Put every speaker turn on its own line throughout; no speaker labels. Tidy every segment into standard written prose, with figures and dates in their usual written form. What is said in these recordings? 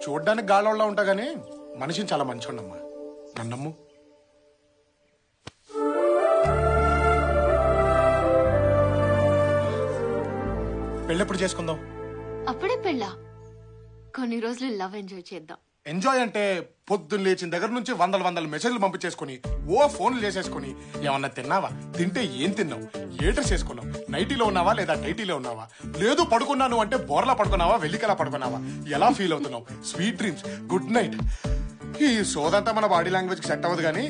చూడ్డానికి గాలోళ్ళ ఉంటా గానీ మనిషిని చాలా మంచోడమ్మా. నన్నమ్ము. పెళ్ళెప్పుడు చేసుకుందాం?
అప్పుడే పెళ్ళా? కొన్ని రోజులు లవ్ ఎంజాయ్ చేద్దాం.
ఎంజాయ్ అంటే పొద్దున్న లేచిన దగ్గర నుంచి వందల మెసేజ్లు పంపించేసుకుని ఓ ఫోన్లు చేసేసుకుని ఏమన్నా తిన్నావా, తింటే ఏం తిన్నావు, ఏ డ్రెస్ వేసుకున్నావు, నైటీలో ఉన్నావా లేదా టైటీలో ఉన్నావా, లేదు పడుకున్నాను అంటే బోర్లా పడుకున్నావా వెల్లికలా పడుకున్నావా, ఎలా ఫీల్ అవుతున్నావు, స్వీట్ డ్రీమ్స్, గుడ్ నైట్. ఈ సోదంతా మన బాడీ లాంగ్వేజ్ కి సెట్ అవ్వదు గానీ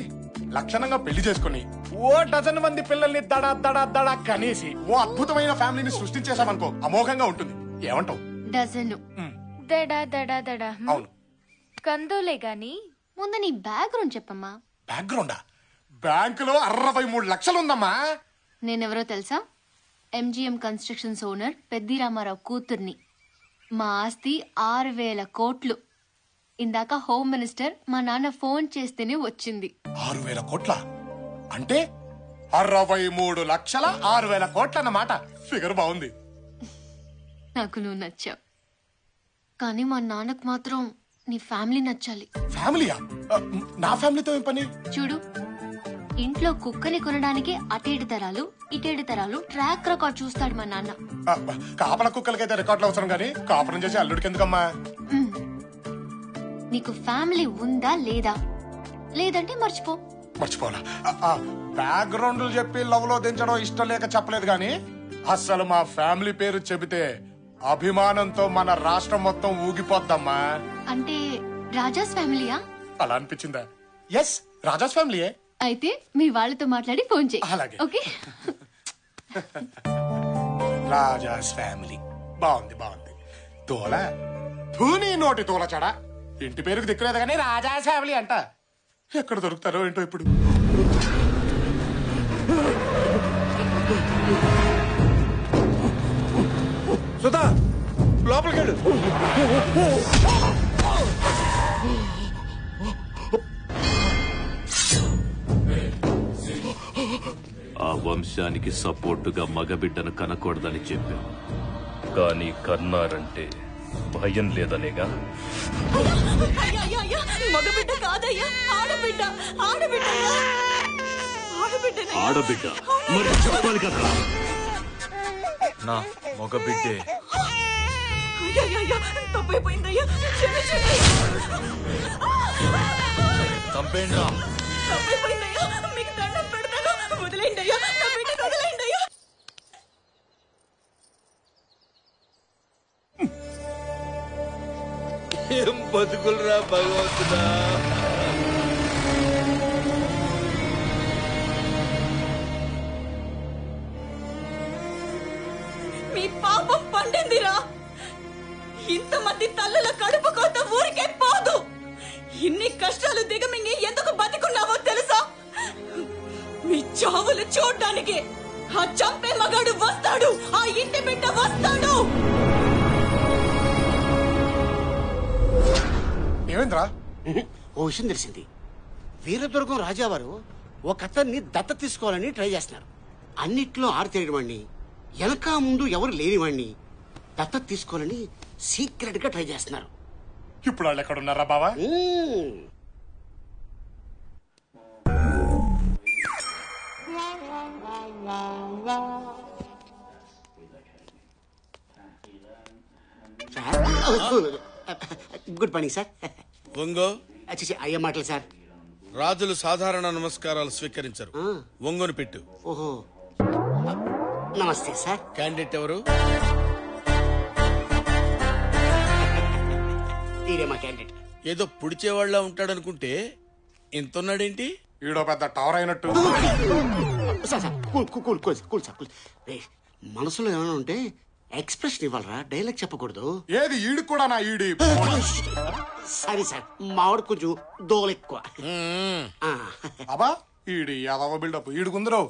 లక్షణంగా పెళ్లి చేసుకుని ఓ డజన్ మంది పిల్లల్ని దడా దడా దడా కనేసి ఓ అద్భుతమైన ఫ్యామిలీని సృష్టించేసామనుకో అమోఘంగా ఉంటుంది. ఏమంటావు?
డజను
దడా దడా దడా.
అవును.
కందోలే గాని
ముందు నీ బ్యాక్గ్రౌండ్ చెప్పమ్మా.
బ్యాక్గ్రౌండా? బ్యాంకులో 63 లక్షలు ఉందమ్మా.
నేనెవరో తెలుసా? MGM constructions owner Peddi Rama Rao కూతుర్ని. మా ఆస్తి 6,000 కోట్లు. ఇందాక హోమ్ మినిస్టర్ మా నాన్న ఫోన్ చేస్తేనే వచ్చింది.
6,000 కోట్ల అంటే 63 లక్షల 6,000 కోట్ల అన్నమాట. ఫిగర్ బాగుంది.
నాకు నువ్వు నచ్చావు, కానీ మా నాన్నకు మాత్రం నీ ఫ్యామిలీ నచ్చాలి.
ఫ్యామిలీయా? నా ఫ్యామిలీతో ఏం పని?
చూడు, ఇంట్లో కుక్కని కొనడానికి అటేడు తరాలు ఇటేడు తరాలు ట్రాక్ రికార్డ్ చూస్తాడు మా నాన్న.
కాపల కుక్కలకైతే రికార్డులు అవసరం కానీ కాపురం చేసి అల్లుడికి ఎందుకమ్మా?
నీకు ఫ్యామిలీ ఉందా లేదా? లేదంటే మర్చిపో.
మర్చిపోవాలా? బ్యాక్గ్రౌండ్లు చెప్పి లవ్ లో దించడం ఇష్టం లేక చెప్పలేదు గాని అసలు మా ఫ్యామిలీ పేరు చెబితే అభిమానంతో మన రాష్ట్రం మొత్తం ఊగిపోద్దమ్మా.
అంటే రాజాస్ ఫ్యామిలీయా?
అలా అనిపించిందా? ఎస్, రాజాస్ ఫ్యామిలీయే.
అయితే మీ వాళ్ళతో మాట్లాడి ఫోన్ చేయి.
అలాగే.
ఓకే.
రాజాస్ ఫ్యామిలీ బాగుంది బాగుంది. తోల ధూని నోటి తోల చెడ. ఇంటి పేరుకు దిక్కులేదు కానీ రాజాస్ ఫ్యామిలీ అంట. ఎక్కడ దొరుకుతారో ఏంటో ఇప్పుడు.
సుధా, లోపలికి వెళ్ళు.
ఆ వంశానికి సపోర్టుగా మగబిడ్డను కనకూడదని చెప్పాం, కానీ కన్నారంటే భయం లేదనేగా.
మగబిడ్డ కాదయ్యా, ఆడబిడ్డ. ఆడబిడ్డ
ఆడబిడ్డ మరి చెప్పాలి కదా.
నా మగబిడ్డే.
తప్పైపోయిందయ్యా,
చంపేయండి.
తప్పైపోయిందయ్యా, మీకు దండం పెడతాను, వదిలేయండి అయ్యా, నా బిడ్డను వదిలేయండి అయ్యా.
ఏం బతుకులరా భగవంతుడా.
మీ పాపం పండిందిరా. ఇంతమంది తల్లుల కడుపు కోత ఊరికే పోదు. ఇన్ని కష్టాలు దిగమింగి ఎందుకు బతికున్నావో తెలుసా? మీ చావులు చూడ్డానికి. ఆ చంపే మగాడు వస్తాడు, ఆ ఇంటి బిడ్డ వస్తాడు.
ఏమైందిరా?
ఓ విషయం తెలిసింది. వీరదుర్గం రాజావారు ఒక అతన్ని దత్త తీసుకోవాలని ట్రై చేస్తున్నారు. అన్నిట్లో ఆరితేయడవాణ్ణి, వెనక ముందు ఎవరు లేనివాణ్ణి దత్త తీసుకోవాలని సీక్రెట్ గా ట్రై చేస్తున్నారు.
ఇప్పుడు వాళ్ళు ఎక్కడ ఉన్నారా బావా?
Good morning sir.
వంగో.
అయ్యే మాటలు సార్.
రాజులు సాధారణ నమస్కారాలు స్వీకరించరు. వంగోని పెట్టు.
ఓహో, నమస్తే సార్.
క్యాండిడేట్ ఎవరు?
ఈడే మా క్యాండిడేట్.
ఏదో పుడిచేవాళ్ళ ఉంటాడనుకుంటే ఇంతున్నాడేంటి?
ఈడో పెద్ద టవర్ అయినట్టు.
మనసులో ఏమైనా ఉంటే ఎక్స్ప్రెషన్ ఇవ్వాలరా, డైలాగ్ చెప్పకూడదు.
ఏది ఈడు కూడా నా ఈడి.
సరే సార్, మావాడు కొంచెం దోల ఎక్కువ.
అబ్బా ఈడి యాదవ బిల్డప్ ఈడుకుందరు.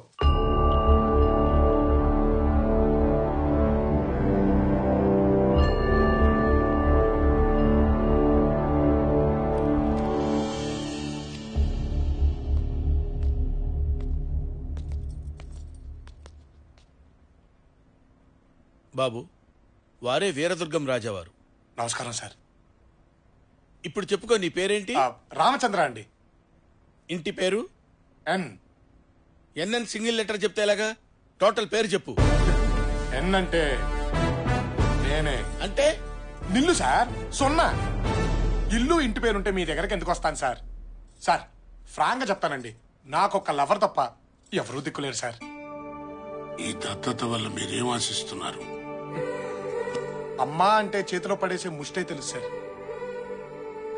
బాబు, వారే వీరదుర్గం రాజావారు.
నమస్కారం సార్.
ఇప్పుడు చెప్పుకో, నీ పేరేంటి?
రామచంద్ర అండి.
ఇంటి పేరు?
ఎన్.
ఎన్ఎన్ సింగిల్ లెటర్ చెప్తే ఎలాగా? టోటల్ పేరు చెప్పు.
ఎన్ అంటే నేనే.
అంటే
నిల్లు సార్, సున్నా. ఇల్లు ఇంటి పేరుంటే మీ దగ్గరకు ఎందుకు వస్తాను సార్? సార్ ఫ్రాంక్ గా చెప్తానండి, నాకొక్క లవర్ తప్ప ఎవరూ దిక్కులేరు సార్.
ఈ దత్తత వల్ల మీరేం ఆశిస్తున్నారు?
అమ్మా అంటే చేతిలో పడేసే ముష్టే తెలుసు సార్,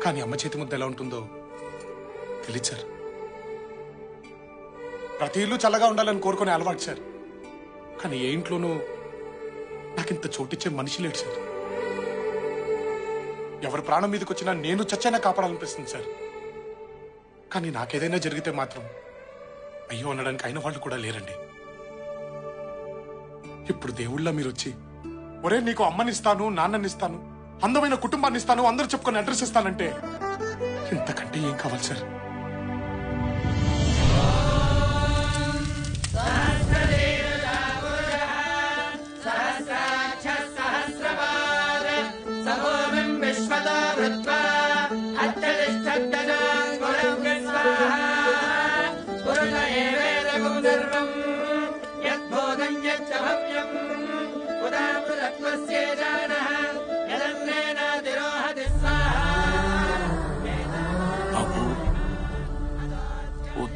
కానీ అమ్మ చేతి ముద్ద ఎలా ఉంటుందో తెలియదు సార్. ప్రతి ఇల్లు చల్లగా ఉండాలని కోరుకునే అలవాటు సార్, కానీ ఏ ఇంట్లోనూ నాకింత చోటిచ్చే మనిషి లేడు సార్. ఎవరి ప్రాణం మీదకి వచ్చినా నేను చచ్చైనా కాపాడాలనిపిస్తుంది సార్, కానీ నాకేదైనా జరిగితే మాత్రం అయ్యో అనడానికి అయిన వాళ్ళు కూడా లేరండి. ఇప్పుడు దేవుళ్ళ మీరు వచ్చి, ఒరే నీకు అమ్మనిస్తాను, నాన్ననిస్తాను, అందమైన కుటుంబాన్ని ఇస్తాను, అందరూ చెప్పుకొని అడ్రస్ ఇస్తానంటే ఇంతకంటే ఏం కావాలి సార్?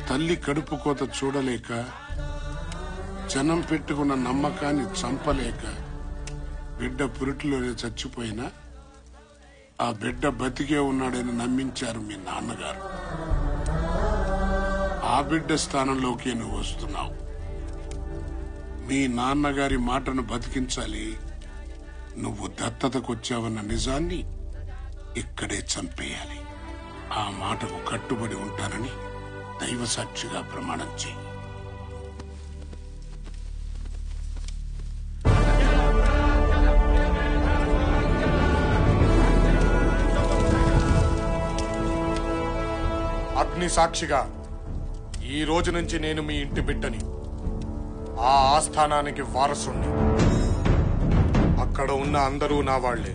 తల్లి కడుపు కోత చూడలేక, జనం పెట్టుకున్న నమ్మకాన్ని చంపలేక బిడ్డ పురిటిలోనే చచ్చిపోయినా ఆ బిడ్డ బతికే ఉన్నాడని నమ్మించారు మీ నాన్నగారు. ఆ బిడ్డ స్థానంలోకి నువ్వు వస్తున్నావు. మీ నాన్నగారి మాటను బతికించాలి. నువ్వు దత్తతకొచ్చావన్న నిజాన్ని ఇక్కడే చంపేయాలి. ఆ మాటకు కట్టుబడి ఉంటానని దైవ సాక్షిగా ప్రమాణం చేయి.
అగ్ని సాక్షిగా ఈ రోజు నుంచి నేను మీ ఇంటి బిడ్డని, ఆ ఆస్థానానికి వారసుణ్ణి. అక్కడ ఉన్న అందరూ నా వాళ్లే.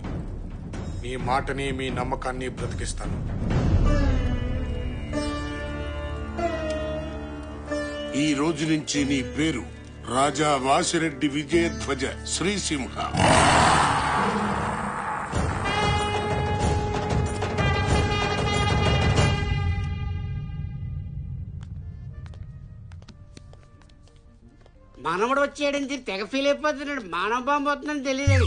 మీ మాటని, మీ నమ్మకాన్ని బ్రతికిస్తాను.
ఈ రోజు నుంచి నీ పేరు రాజా వాసిరెడ్డి విజయధ్వజ శ్రీసింహ.
మనవడు వచ్చేయడానికి తెగ ఫీల్ అయిపోతున్నాడు. మానవ బాంబు వస్తుందని తెలియదు.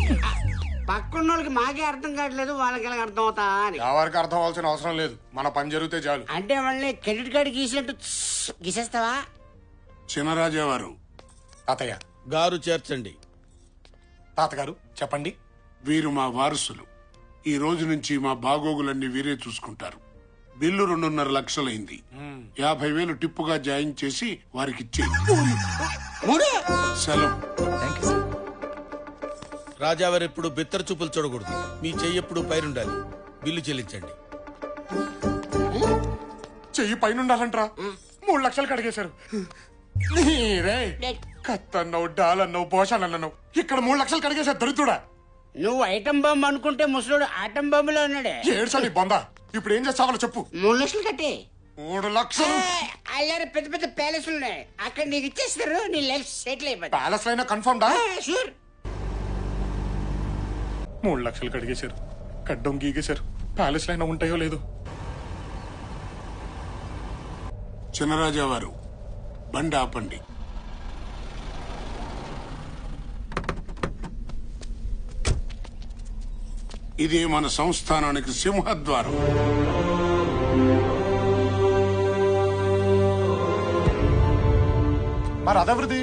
పక్కన్న వాళ్ళకి మాకే అర్థం కావట్లేదు, వాళ్ళకి ఎలా అర్థం అవుతా అని.
ఎవరికి అర్థం అవ్వాల్సిన అవసరం లేదు, మన పని జరిగితే చాలు.
అంటే వాళ్ళని క్రెడిట్ కార్డు గీసినట్టు గీసేస్తావా?
చినరాజా వారు.
తాతయ్య
గారు చేర్చండి.
తాతగారు చెప్పండి.
వీరు మా వారసులు. ఈ రోజు నుంచి మా బాగోగులన్నీ వీరే చూసుకుంటారు. బిల్లు 2.5 లక్షలైంది. 50,000 టిప్పుగా జాయిన్ చేసి వారికి సెలవు.
రాజావారు ఎప్పుడు బిత్తర చూపులు చూడకూడదు. మీ చెయ్యి ఎప్పుడు పైరుండాలి. బిల్లు చెల్లించండి.
చెయ్యి పైనుండాలంట్రా. 3 లక్షలు కడిగేశారు. నీరే కత్తన్నావు, డాలన్నావు, భోషాలన్నావు, ఇక్కడ 3 లక్షలు కడిగేశారు దరిద్రుడా.
నువ్వు ఐటమ్ బాంబు అనుకుంటే ముసలోడు ఆటం బాంబులో ఉన్నాడే.
ఏడ్చాలి బొందా. ఇప్పుడు ఏం చేస్తావాలో చెప్పు.
3 లక్షలు కట్టే.
3 లక్షలు
అయ్యారు. పెద్ద పెద్ద ప్యాలెస్లు ఉన్నాయి, అక్కడ నీకు ఇచ్చేస్తారు. నీ లైఫ్ సెటిల్ అయిపోతుంది.
ప్యాలెస్ అయినా కన్ఫర్మ్ డా?
షూర్.
3 లక్షలు కడిగేశారు, కడ్డం గీగేశారు. ప్యాలెస్ అయినా ఉంటాయో లేదో.
చినరాజా వారు బండి ఆపండి. ఇది మన సంస్థానానికి సింహద్వారం.
మరి అదవృద్ధి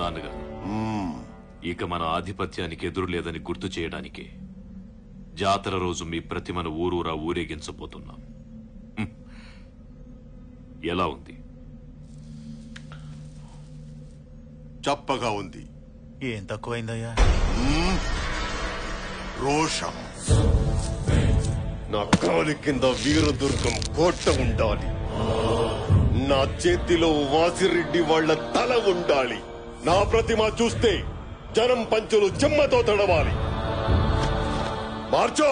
నాన్నగారు, ఇక మన ఆధిపత్యానికి ఎదురు లేదని గుర్తు చేయడానికి జాతర రోజు మీ ప్రతిమను ఊరూరా ఊరేగించబోతున్నాం. ఎలా ఉంది?
చప్పగా ఉంది.
ఏం తక్కువైందయ్యా?
రోషం. నా కాలి కింద వీరదుర్గం కోట ఉండాలి. నా చేతిలో వాసిరెడ్డి వాళ్ళ తల ఉండాలి. నా ప్రతిమ చూస్తే జనం పంచులు చెమ్మతో తడవాలి. మార్చో.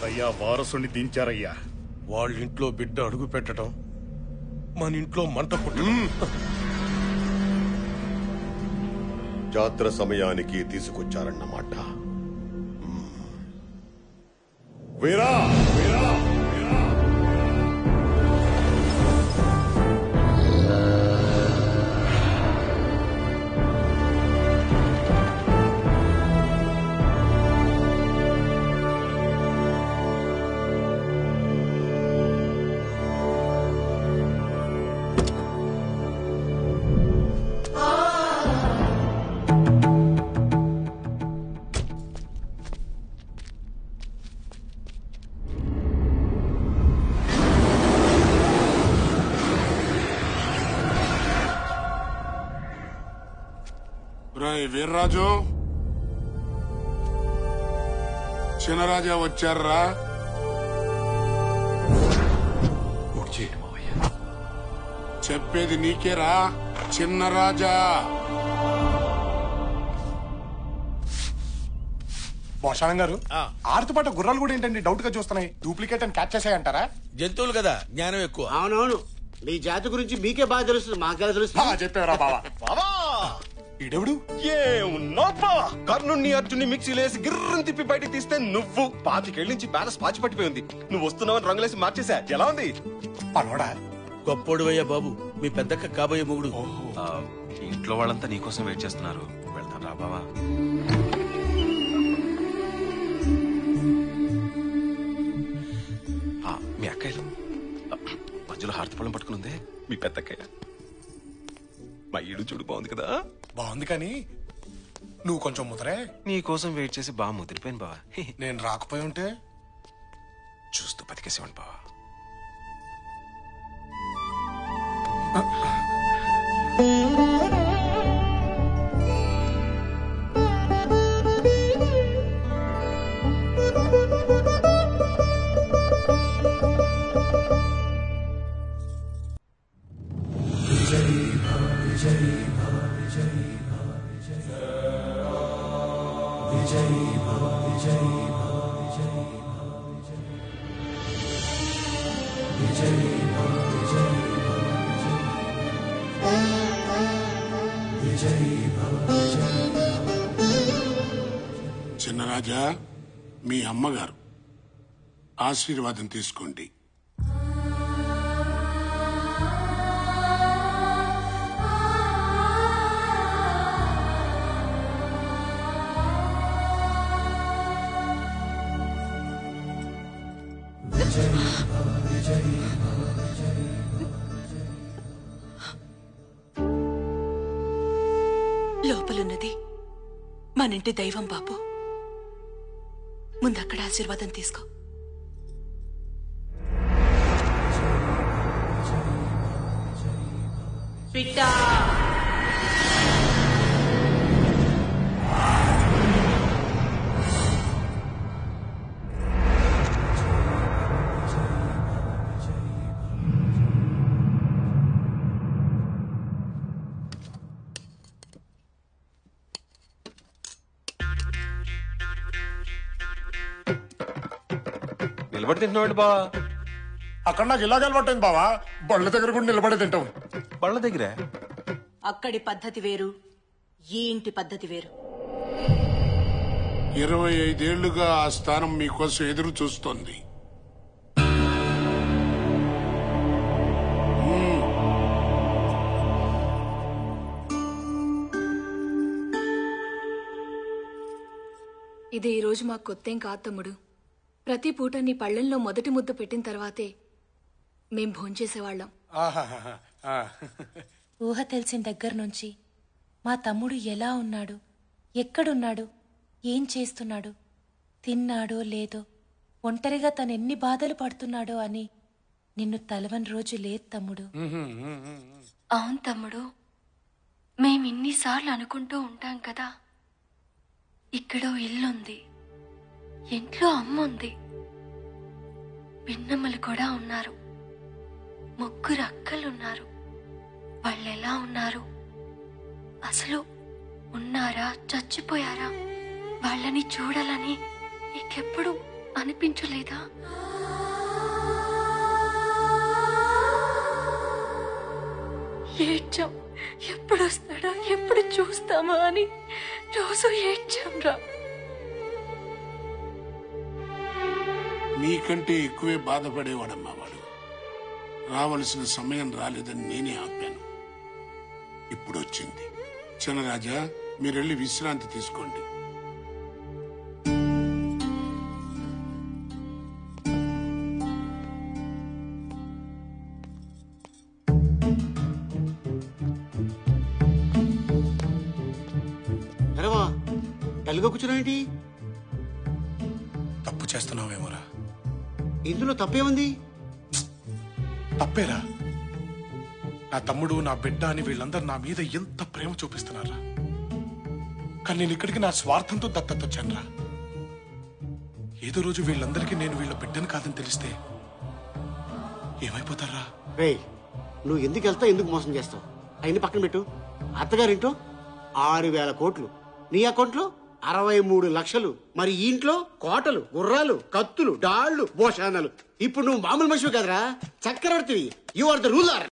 అయ్యా, వారసుని దించారయ్యా. వాళ్ళింట్లో బిడ్డ అడుగు పెట్టడం, మన ఇంట్లో మంట పుట్టడం.
జాతర సమయానికి తీసుకొచ్చారన్నమాట. వీరా వీరా వీరా.
వీర్రాజు, చిన్నరాజా వచ్చారా? చెప్పేది నీకేరా చిన్నరాజా.
భోషాణం గారు, ఆరుతో పాటు గుర్రాలు కూడా ఏంటండి డౌట్ గా చూస్తున్నాయి? డూప్లికేట్ అని క్యాచ్ చేసాయంటారా?
జంతువులు కదా, జ్ఞానం ఎక్కువ.
అవునవును, మీ జాతి గురించి మీకే బాగా తెలుస్తుంది, మాకే తెలుస్తుంది.
చెప్పారా బావా?
బావా
ఈడెవడు?
కర్ణుని అర్జున్ని మిక్సీలేసి గిర్రని తిప్పి బయటికి తీస్తే నువ్వు 25 ఏళ్ళ నుంచి బ్యాలెన్స్ పాచి పట్టిపోయింది. నువ్వు వస్తున్నావని రంగులేసి మార్చేసా. ఎలా ఉంది?
పనోడా
గొప్పోడు అయ్యా బాబు, మీ పెద్దక్క కాబోయే మొగుడు.
ఇంట్లో వాళ్ళంతా నీకోసం వెయిట్ చేస్తున్నారు. వెళ్తాను రా బావా. మీ అక్కయ్యలు మధ్యలో హారతిపళ్ళం పట్టుకునుందే మీ పెద్దక్కయ్య. మా ఈడు చూడు బాగుంది కదా?
బాగుంది, కానీ నువ్వు కొంచెం ముదరే.
నీ కోసం వెయిట్ చేసి బాగా ముదిరిపోయాను బావా.
నేను రాకపోయి ఉంటే
చూస్తూ బతికేసేవాడి బావా.
చిన్నరాజా, మీ అమ్మగారు ఆశీర్వాదం తీసుకోండి.
లోపలున్నది మనింటి దైవం బాబు. ముందక్కడ ఆశీర్వాదం తీసుకో. బిడ్డా,
నిలబడి తింటున్నాడు బావా.
అక్కడ నాకు ఇలాగ అలవాటైంది బావా. బళ్ళ దగ్గర కూడా నిలబడే తింటాం.
బళ్ళ దగ్గరే
అక్కడి పద్ధతి వేరు, ఈ ఇంటి పద్ధతి వేరు.
25 ఏళ్లుగా ఆ స్థానం మీకోసం ఎదురు చూస్తోంది.
ఇది ఈ రోజు మాకు కొత్తేం కాదు తమ్ముడు. ప్రతి పూట నీ పళ్ళెంలో మొదటి ముద్ద పెట్టిన తర్వాతే మేం భోంచేసేవాళ్ళం.
ఊహ తెలిసిన దగ్గర నుంచి మా తమ్ముడు ఎలా ఉన్నాడు, ఎక్కడున్నాడు, ఏం చేస్తున్నాడు తిన్నాడో లేదో, ఒంటరిగా తను ఎన్ని బాధలు పడుతున్నాడో అని నిన్ను తలవని రోజు లేదు తమ్ముడు.
అవును తమ్ముడు, మేమిన్నిసార్లు అనుకుంటూ ఉంటాం కదా, ఇక్కడో ఇల్లుంది, ఇంట్లో అమ్ముంది, పిన్నమ్మలు కూడా ఉన్నారు, 3 అక్కలున్నారు. వాళ్ళెలా ఉన్నారు? అసలు ఉన్నారా, చచ్చిపోయారా? వాళ్ళని చూడాలని నీకెప్పుడు అనిపించలేదా? ఏడ్చాం, ఎప్పుడు వస్తాడా, ఎప్పుడు చూస్తామా అని రోజు ఏడ్చాం రా.
మీకంటే ఎక్కువే బాధపడేవాడమ్మా వాడు. రావలసిన సమయం రాలేదని నేనే ఆపాను. ఇప్పుడు వచ్చింది. చినరాజా, మీరెళ్ళి విశ్రాంతి తీసుకోండి.
డల్గా కూర్చున్నావేంటి?
తప్పు చేస్తున్నావేమోరా.
ఇందులో తప్పేముంది?
తప్పేరా. నా తమ్ముడు, నా బిడ్డ అని వీళ్ళందరూ నా మీద ఎంత ప్రేమ చూపిస్తున్నారా. కానీ నేను ఇక్కడికి నా స్వార్థంతో దత్తొచ్చానురా. ఏదో రోజు వీళ్ళందరికీ నేను వీళ్ళ బిడ్డను కాదని తెలిస్తే ఏమైపోతారా?
రే, నువ్వు ఎందుకు వెళ్తావు, ఎందుకు మోసం చేస్తావు? అయిన పక్కన పెట్టు. అత్తగారింట్లో 6,000 కోట్లు, నీ అకౌంట్లో 63 లక్షలు. మరి ఈ ఇంట్లో కోటలు, గుర్రాలు, కత్తులు, డాళ్లు, భోషానాలు. ఇప్పుడు నువ్వు మామూలు మనిషివి కదరా, చక్రవర్తివి. You are the ruler.